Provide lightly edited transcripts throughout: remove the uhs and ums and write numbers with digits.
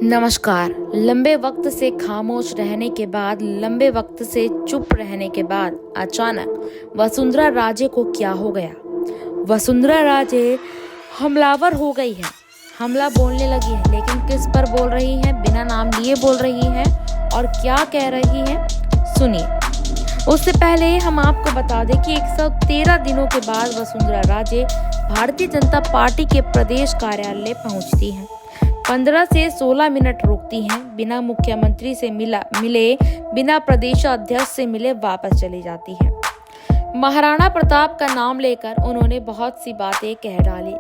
नमस्कार। लंबे वक्त से खामोश रहने के बाद, लंबे वक्त से चुप रहने के बाद अचानक वसुंधरा राजे को क्या हो गया? वसुंधरा राजे हमलावर हो गई है। हमला बोलने लगी है, लेकिन किस पर बोल रही है? बिना नाम लिए बोल रही है और क्या कह रही है, सुनिए। उससे पहले हम आपको बता दें कि 113 दिनों के बाद वसुंधरा राजे भारतीय जनता पार्टी के प्रदेश कार्यालय पहुंचती हैं। 15 से 16 मिनट रुकती हैं, बिना मुख्यमंत्री से मिले, बिना प्रदेश अध्यक्ष से मिले वापस चली जाती है। महाराणा प्रताप का नाम लेकर उन्होंने बहुत सी बातें कह डाली,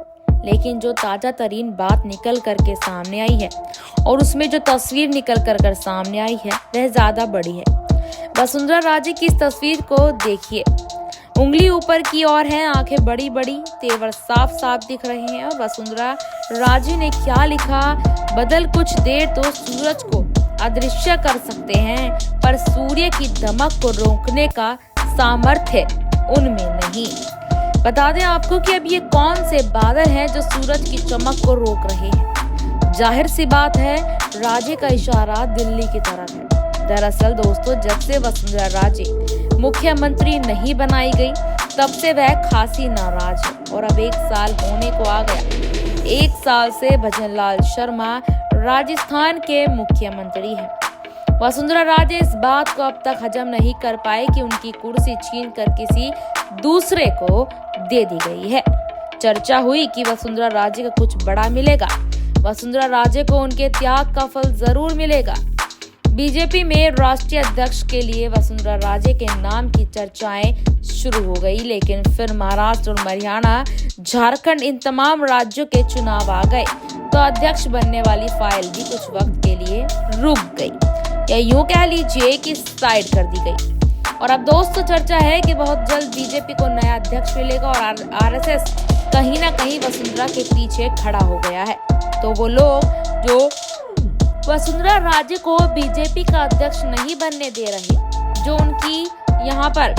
लेकिन जो ताजा तरीन बात निकल करके सामने आई है और उसमें जो तस्वीर निकल कर सामने आई है वह ज्यादा बड़ी है। वसुंधरा राजे की इस तस्वीर को देखिए। उंगली ऊपर की ओर है, आंखें बड़ी बड़ी, तेवर साफ साफ दिख रहे हैं। और वसुंधरा राजे ने क्या लिखा? बदल कुछ देर तो सूरज को अदृश्य कर सकते हैं, पर सूर्य की दमक को रोकने का सामर्थ्य उनमें नहीं। बता दें आपको कि अब ये कौन से बादल हैं जो सूरज की चमक को रोक रहे हैं? जाहिर सी बात है, राजे का इशारा दिल्ली की तरफ है। दरअसल दोस्तों, जब से वसुंधरा राजे मुख्यमंत्री नहीं बनाई गई, तब से वह खासी नाराज है और अब 1 साल होने को आ गया। 1 साल से भजनलाल शर्मा राजस्थान के मुख्यमंत्री हैं। वसुंधरा राजे इस बात को अब तक हजम नहीं कर पाए कि उनकी कुर्सी छीनकर किसी दूसरे को दे दी गई है। चर्चा हुई कि वसुंधरा राजे को कुछ बड़ा मिलेगा, वसुंधरा राजे को उनके त्याग का फल जरूर मिलेगा। बीजेपी में राष्ट्रीय अध्यक्ष के लिए वसुंधरा राजे के नाम की चर्चाएं शुरू हो गई, लेकिन फिर महाराष्ट्र और हरियाणा, झारखंड, इन तमाम राज्यों के चुनाव आ गए तो अध्यक्ष बनने वाली फाइल भी कुछ वक्त के लिए रुक गई, या यूं कह लीजिए कि साइड कर दी गई। और अब दोस्तों, चर्चा है कि बहुत जल्द बीजेपी को नया अध्यक्ष मिलेगा और आरएसएस कहीं ना कहीं वसुंधरा के पीछे खड़ा हो गया है। तो वो लोग जो वसुंधरा राजे को बीजेपी का अध्यक्ष नहीं बनने दे रहे, जो उनकी यहाँ पर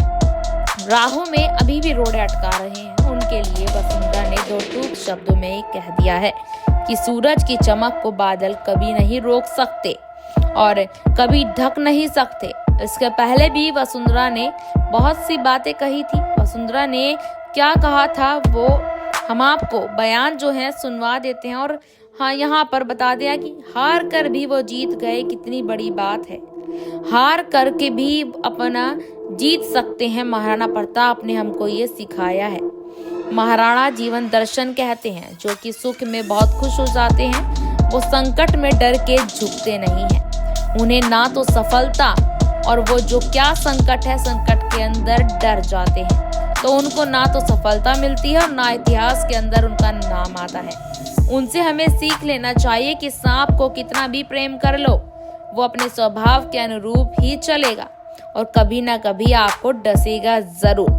राहों में अभी भी रोड़े अटका रहे हैं, उनके लिए वसुंधरा ने 2 टूक शब्दों में ही कह दिया है कि सूरज की चमक को बादल कभी नहीं रोक सकते और कभी ढक नहीं सकते। इसके पहले भी वसुंधरा ने बहुत सी बातें कही थी। वसुंधरा ने क्या कहा था वो हम आपको बयान जो है सुनवा देते हैं। और हाँ, यहाँ पर बता दिया कि हार कर भी वो जीत गए, कितनी बड़ी बात है। हार करके भी अपना जीत सकते हैं। महाराणा प्रताप ने हमको ये सिखाया है। महाराणा जीवन दर्शन कहते हैं, जो कि सुख में बहुत खुश हो जाते हैं, वो संकट में डर के झुकते नहीं हैं। उन्हें ना तो सफलता और वो जो क्या संकट है, संकट के अंदर डर जाते हैं, तो उनको ना तो सफलता मिलती है और ना इतिहास के अंदर उनका नाम आता है। उनसे हमें सीख लेना चाहिए कि सांप को कितना भी प्रेम कर लो, वो अपने स्वभाव के अनुरूप ही चलेगा और कभी ना कभी आपको डसेगा जरूर।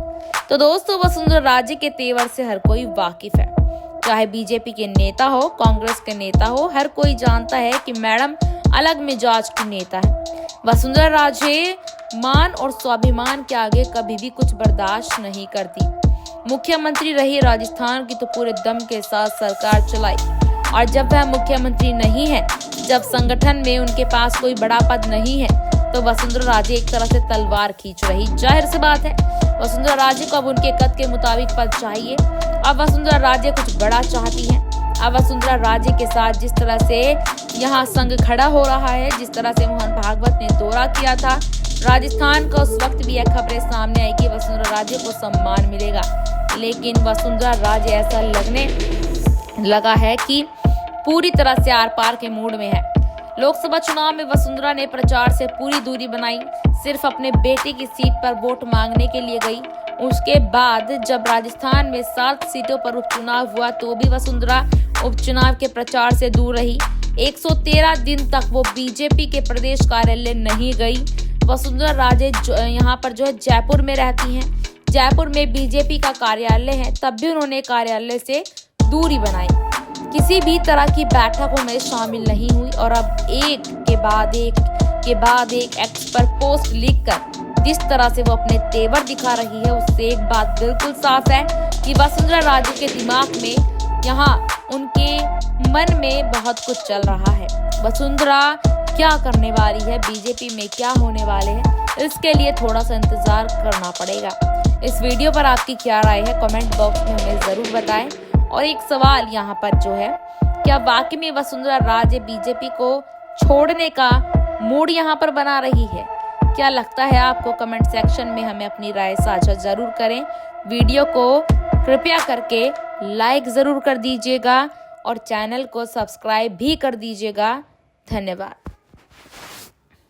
तो दोस्तों, वसुंधरा राजे के तेवर से हर कोई वाकिफ है, चाहे बीजेपी के नेता हो, कांग्रेस के नेता हो, हर कोई जानता है कि मैडम अलग मिजाज की नेता है। वसुंधरा राजे मान और स्वाभिमान के आगे कभी भी कुछ बर्दाश्त नहीं करती। मुख्यमंत्री रही राजस्थान की तो पूरे दम के साथ सरकार चलाई, और जब वह मुख्यमंत्री नहीं है, जब संगठन में उनके पास कोई बड़ा पद नहीं है, तो वसुंधरा राजे एक तरह से तलवार खींच रही। जाहिर सी बात है, वसुंधरा राजे को अब उनके कद के मुताबिक पद चाहिए। अब वसुंधरा राजे कुछ बड़ा चाहती है। अब वसुंधरा राजे के साथ जिस तरह से यहाँ संग खड़ा हो रहा है, जिस तरह से मोहन भागवत ने दौरा किया था राजस्थान का, उस वक्त भी यह खबरें सामने आई कि वसुंधरा राजे को सम्मान मिलेगा, लेकिन वसुंधरा राजे ऐसा लगने लगा है कि पूरी तरह से आर पार के मूड में है। लोकसभा चुनाव में वसुंधरा ने प्रचार से पूरी दूरी बनाई, सिर्फ अपने बेटे की सीट पर वोट मांगने के लिए गई। उसके बाद जब राजस्थान में 7 सीटों पर उपचुनाव हुआ, तो भी वसुंधरा उपचुनाव के प्रचार से दूर रही। 113 दिन तक वो बीजेपी के प्रदेश कार्यालय नहीं गई। वसुंधरा राजे यहाँ पर जो है जयपुर में रहती हैं। जयपुर में बीजेपी का कार्यालय है, तब भी उन्होंने कार्यालय से दूरी बनाई, किसी भी तरह की बैठकों में शामिल नहीं हुई। और अब एक के बाद एक एक्स पर पोस्ट लिखकर जिस तरह से वो अपने तेवर दिखा रही है, उससे एक बात बिल्कुल साफ है कि वसुंधरा राजे के दिमाग में, यहाँ उनके मन में बहुत कुछ चल रहा है। वसुंधरा क्या करने वाली है, बीजेपी में क्या होने वाले हैं, इसके लिए थोड़ा सा इंतजार करना पड़ेगा। इस वीडियो पर आपकी क्या राय है, कमेंट बॉक्स में हमें ज़रूर बताएं। और एक सवाल यहाँ पर जो है, क्या वाकई में वसुंधरा राजे बीजेपी को छोड़ने का मूड यहाँ पर बना रही है? क्या लगता है आपको? कमेंट सेक्शन में हमें अपनी राय साझा जरूर करें। वीडियो को कृपया करके लाइक ज़रूर कर दीजिएगा और चैनल को सब्सक्राइब भी कर दीजिएगा। धन्यवाद।